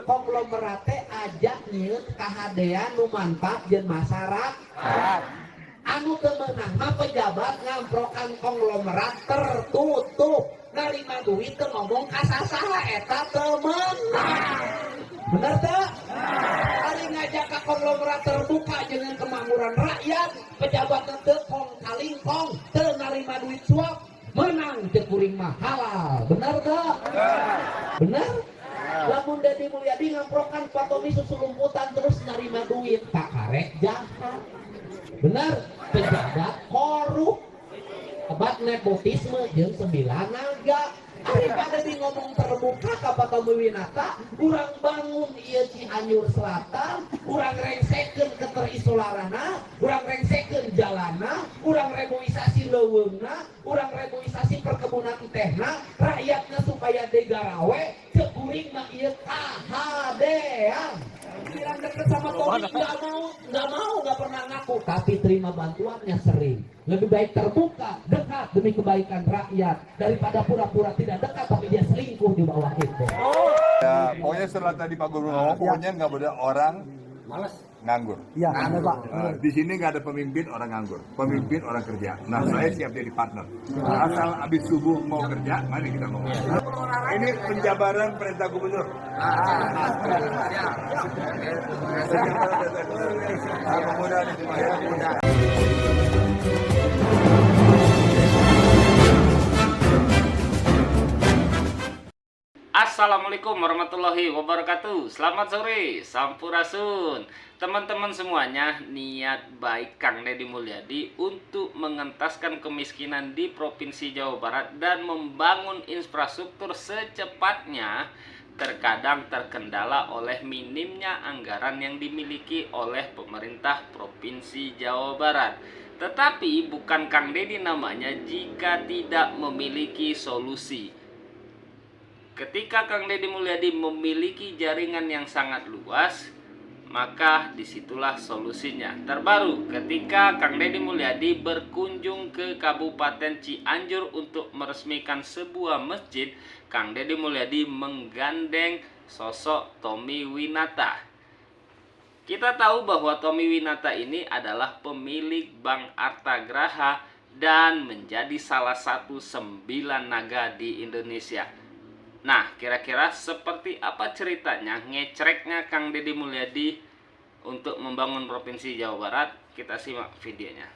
konglomerat ajak nyieut kahadean nu manfaat jeung masyarakat. Anu teu meunang mah pejabat ngamprokan konglomerat tertutup, narima duit teu ngomong ka sasaha eta teu meunang. Bener teu? Ari ngajak ka konglomerat terbuka jeung kemakmuran rakyat, pejabat teu kong kalingkong, teu narima duit suap, menang teu kuring mah halal. Bener teu? Bener? Lamun Deddy Mulyadi ngamprokan Pak Tommy susulumputan terus narima duit, tak karek jahat. Benar, pejabat korup, obat nepotisme jeung 9 naga. Daripada di ngomong terbuka ka Pak Tommy Winata, urang bangun ieu Cianjur Selatan, urang rengsekeun keterisolarana, urang rengsekeun jalana, urang reboisasi leuweungna, urang reboisasi perkebunan tehna, rakyatna supaya degarawe, teu kuring mah ieu kahadean. Bilang deket sama Tommy nggak pernah ngaku, tapi terima bantuannya sering. Lebih baik terbuka, dekat demi kebaikan rakyat daripada pura-pura tidak dekat tapi dia selingkuh di bawah itu. Ya, pokoknya setelah tadi Pak Gubernur ngomong, pokoknya nggak boleh orang malas nganggur. Iya, ada Pak. Di sini nggak ada pemimpin orang nganggur, pemimpin orang kerja. Nah, saya siap jadi partner. Asal habis subuh mau kerja, mari kita ngomong. Ini penjabaran perintah gubernur. Assalamualaikum warahmatullahi wabarakatuh. Selamat sore, sampurasun. Teman-teman semuanya, niat baik Kang Deddy Mulyadi untuk mengentaskan kemiskinan di Provinsi Jawa Barat dan membangun infrastruktur secepatnya terkadang terkendala oleh minimnya anggaran yang dimiliki oleh pemerintah Provinsi Jawa Barat. Tetapi bukan Kang Deddy namanya jika tidak memiliki solusi. Ketika Kang Deddy Mulyadi memiliki jaringan yang sangat luas, maka disitulah solusinya. Terbaru ketika Kang Deddy Mulyadi berkunjung ke Kabupaten Cianjur untuk meresmikan sebuah masjid, Kang Deddy Mulyadi menggandeng sosok Tommy Winata. Kita tahu bahwa Tommy Winata ini adalah pemilik Bank Artagraha dan menjadi salah satu 9 naga di Indonesia. Nah, kira-kira seperti apa ceritanya ngecreknya Kang Deddy Mulyadi untuk membangun Provinsi Jawa Barat? Kita simak videonya.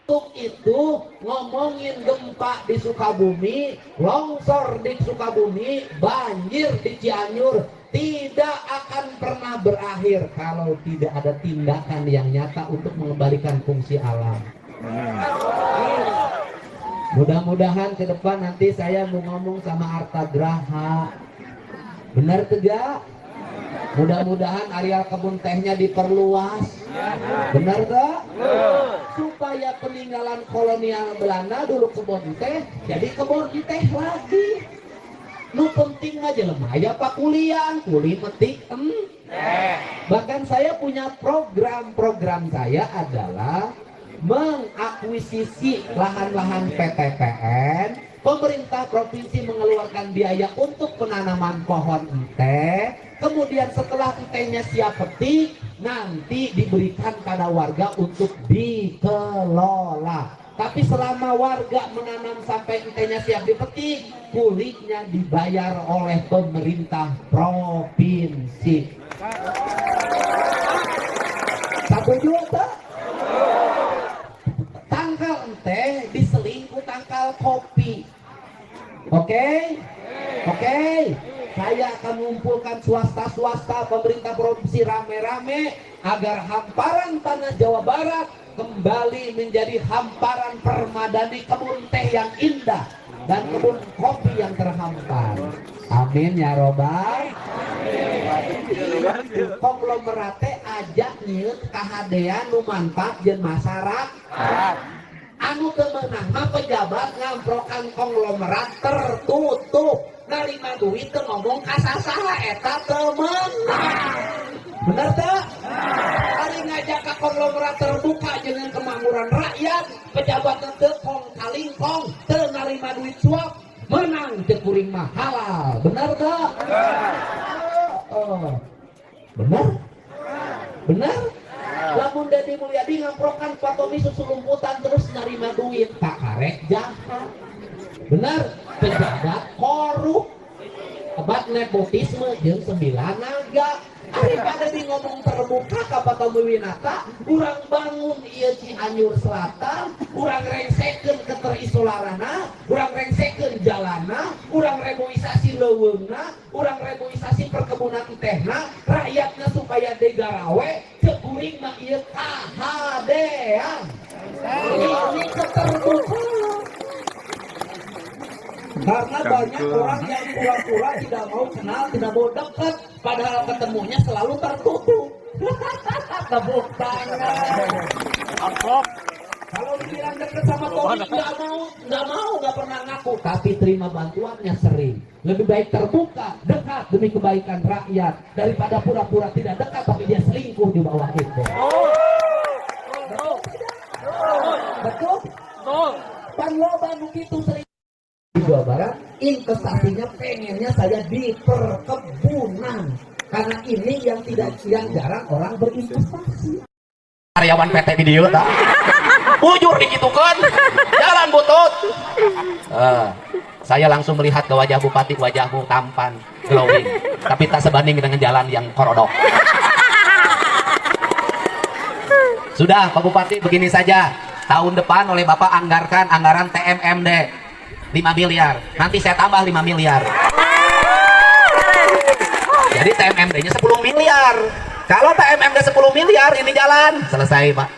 Untuk itu ngomongin gempa di Sukabumi, longsor di Sukabumi, banjir di Cianjur tidak akan pernah berakhir kalau tidak ada tindakan yang nyata untuk mengembalikan fungsi alam. Mudah-mudahan ke depan nanti saya mau ngomong sama Artagraha. Benar tidak? Mudah-mudahan areal kebun tehnya diperluas. Benar tak? Supaya peninggalan kolonial Belanda dulu kebun teh jadi kebun teh lagi. Nu penting aja lemah ya Pak kuliah, kuli metik Bahkan saya punya program saya adalah mengakuisisi lahan-lahan PTPN. Pemerintah provinsi mengeluarkan biaya untuk penanaman pohon teh. Kemudian setelah tehnya siap petik, nanti diberikan pada warga untuk dikelola. Tapi selama warga menanam sampai tehnya siap dipetik, kulitnya dibayar oleh pemerintah provinsi. Setuju tak? Tangkal teh diselingkuh tangkal kopi. Oke? Saya akan mengumpulkan swasta, pemerintah provinsi rame-rame agar hamparan tanah Jawa Barat kembali menjadi hamparan permadani kebun teh yang indah dan kebun kopi yang terhampar. Amin ya robbal. Konglomerat ajak nyieut kahadean nu manfaat jeung masyarakat. Anu teu meunang mah pejabat ngamprokan konglomerat tertutup, narima duit teu ngomong ka sasaha eta teu meunang. Bener teu? Ari ngajak ka konglomerat terbuka jeung kemakmuran rakyat, pejabat teu kong kalingkong, teu narima duit suap, menang teu kuring mah halal. Bener teu? Benar? Benar? Lamun Deddy Mulyadi ngamprokan Pak Tommy susulumputan terus nerima duit, tak karek jahat. Benar? Pejabat korup, obat nepotisme jeung 9 naga. Daripada di ngomong terbuka ka Pak Tommy Winata, urang bangun ieu Cianjur Selatan, urang rengsekeun keterisolarana, urang rengsekeun jalana, urang reboisasi leuweungna, urang reboisasi perkebunan tehna, rakyatna supaya degarawe, cek kuring mah ieu kahadean. Ini keterbukaan. Karena banyak orang yang pura-pura tidak mau kenal, tidak mau dekat, padahal ketemunya selalu tertutup. Tepuk tangan. Kalau dibilang dekat sama Tommy, nggak pernah ngaku, tapi terima bantuannya sering. Lebih baik terbuka, dekat demi kebaikan rakyat daripada pura-pura tidak dekat tapi dia selingkuh di bawah itu. Betul? Pan loba nu kitu sering di Jawa Barat, investasinya pengennya saya di perkebunan karena ini yang jarang orang berinvestasi. Karyawan PT Video tak bujur dikitukan jalan butut. Saya langsung melihat ke wajah bupati, wajahmu tampan, glowing, tapi tak sebanding dengan jalan yang korodok. Sudah Pak Bupati, begini saja, tahun depan oleh Bapak anggarkan anggaran TMMD 5 miliar, nanti saya tambah 5 miliar. Jadi TMMD-nya 10 miliar. Kalau TMMD 10 miliar ini jalan, selesai Pak.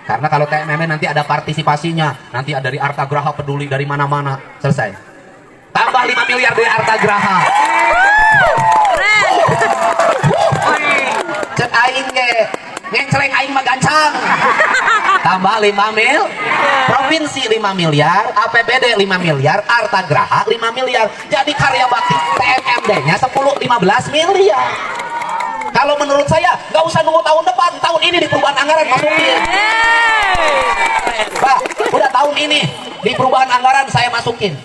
Karena kalau TMMD nanti ada partisipasinya, nanti ada dari Arta Graha peduli dari mana-mana, selesai. Tambah 5 miliar dari Arta Graha. Cek aing ge, ngeceleng aing mah gancang. Tambah 5 mil, provinsi 5 miliar, APBD 5 miliar, Arta Graha 5 miliar. Jadi karya bakti TMMD-nya 10-15 miliar. Kalau menurut saya, nggak usah nunggu tahun depan, tahun ini di perubahan anggaran masukin. Pak, udah tahun ini di perubahan anggaran saya masukin.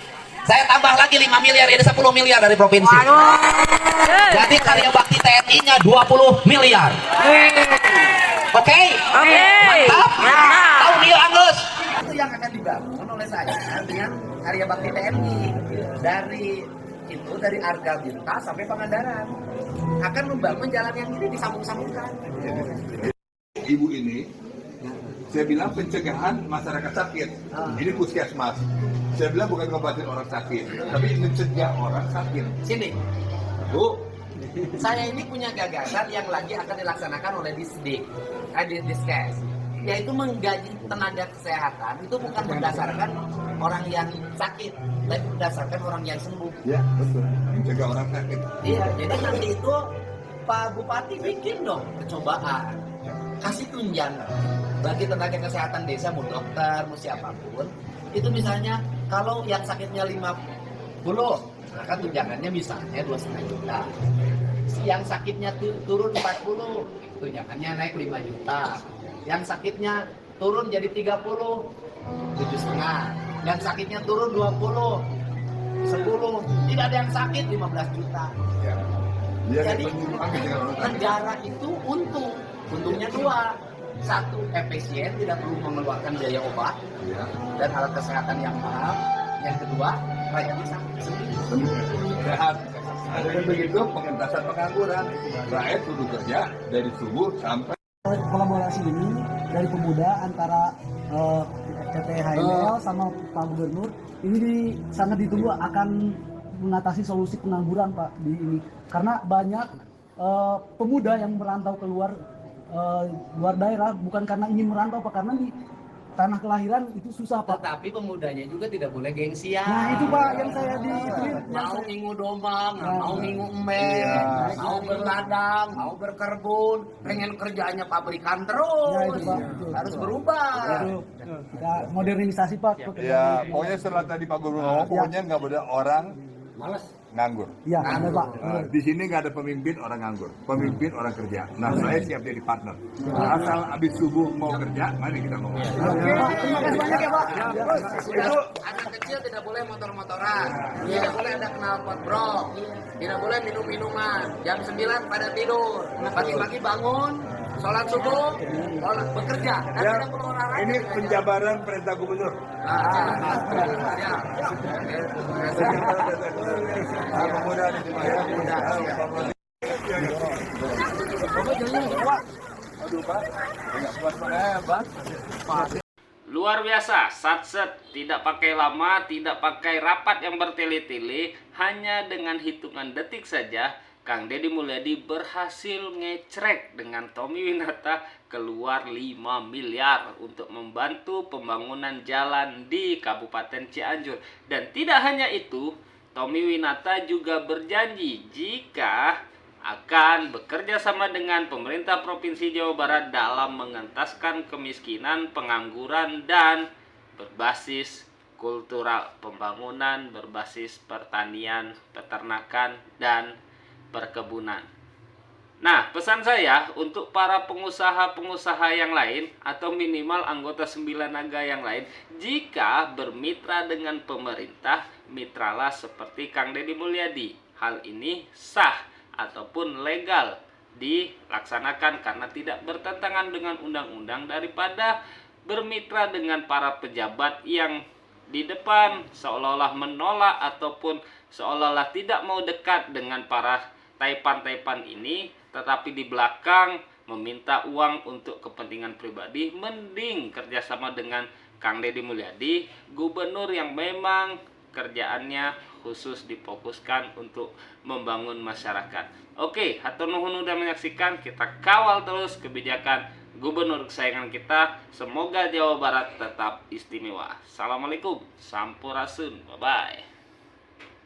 Saya tambah lagi 5 miliar, ini 10 miliar dari provinsi. Jadi karya bakti TNI-nya 20 miliar. Oke? Mantap? Tahun ini Angus. Itu yang akan dibangun oleh saya dengan karya bakti TNI. Dari Arga Binta sampai Pangandaran. Akan membangun jalan yang ini disambung-sambungkan. Ibu ini, saya bilang pencegahan masyarakat sakit. Ini puskesmas. Saya bilang bukan ngobatin orang sakit, tapi mencegah orang sakit. Sini, Bu, saya ini punya gagasan yang lagi akan dilaksanakan oleh Diskes, yaitu menggaji tenaga kesehatan itu bukan berdasarkan orang yang sakit, tapi berdasarkan orang yang sembuh. ya betul. Mencegah orang sakit. Iya, jadi nanti itu Pak Bupati bikin dong percobaan, kasih tunjangan bagi tenaga kesehatan desa, mau dokter, mau siapapun. Itu misalnya kalau yang sakitnya 50, maka tunjangannya misalnya 2,5 juta. Yang sakitnya turun 40, tunjangannya naik 5 juta. Yang sakitnya turun jadi 30, 7,5. Yang sakitnya turun 20, 10. Tidak ada yang sakit 15 juta. Ya. Dia Jadi mencegah orang sakit. negara itu untungnya dua. Satu, efisien, tidak perlu mengeluarkan biaya obat Ya. dan alat kesehatan yang mahal. Yang kedua, rakyatnya sendiri. Sehat. Dengan begitu pengentasan pengangguran. Rakyat kudu kerja dari subuh sampai Kolaborasi ini dari pemuda antara PT HML sama Pak Gubernur ini sangat ditunggu akan mengatasi solusi pengangguran Pak di ini karena banyak pemuda yang merantau keluar luar daerah bukan karena ingin merantau Pak, karena di tanah kelahiran itu susah Pak. Tetapi pemudanya juga tidak boleh gengsian. Nah itu Pak yang saya Mau ngingu domba, mau ngingu ember, Iya. mau berladang, mau berkebun, pengen kerjanya pabrikan terus. Ya, itu, Pak. Betul. Harus berubah. itu kita modernisasi Pak. ya pokoknya setelah tadi Pak Gubernur ngomong, pokoknya nggak boleh orang nganggur. Iya, benar Pak. Di sini nggak ada pemimpin orang nganggur, pemimpin orang kerja. Nah, saya siap jadi partner. Asal habis subuh mau kerja, mari kita ngomong. Oke, Pak. Terima kasih banyak ya Pak. Itu Anak kecil tidak boleh motor-motoran, tidak boleh ada knalpot bro, tidak boleh minum-minuman. Jam 9 pada tidur, pagi-pagi bangun, sholat subuh, bekerja. Dan ya, tidak perlu olahraga. ini penjabaran perintah gubernur. Ya. Mudah-mudahan itu Aduh Pak, nggak kuat Pak. Luar biasa, satset, tidak pakai lama, tidak pakai rapat yang bertele-tele, hanya dengan hitungan detik saja, Kang Deddy Mulyadi berhasil ngecrek dengan Tommy Winata keluar 5 miliar untuk membantu pembangunan jalan di Kabupaten Cianjur. Dan tidak hanya itu, Tommy Winata juga berjanji jika akan bekerja sama dengan pemerintah Provinsi Jawa Barat dalam mengentaskan kemiskinan, pengangguran, dan berbasis kultural, pembangunan berbasis pertanian, peternakan, dan perkebunan. Nah, pesan saya untuk para pengusaha-pengusaha yang lain atau minimal anggota 9 naga yang lain, jika bermitra dengan pemerintah, mitralah seperti Kang Deddy Mulyadi. Hal ini sah ataupun legal dilaksanakan karena tidak bertentangan dengan undang-undang, daripada bermitra dengan para pejabat yang di depan seolah-olah menolak ataupun seolah-olah tidak mau dekat dengan para taipan-taipan ini, tetapi di belakang meminta uang untuk kepentingan pribadi. Mending kerjasama dengan Kang Deddy Mulyadi, gubernur yang memang kerjaannya khusus difokuskan untuk membangun masyarakat. Oke, hatur nuhun udah menyaksikan. Kita kawal terus kebijakan gubernur kesayangan kita. Semoga Jawa Barat tetap istimewa. Assalamualaikum, sampurasun, bye bye.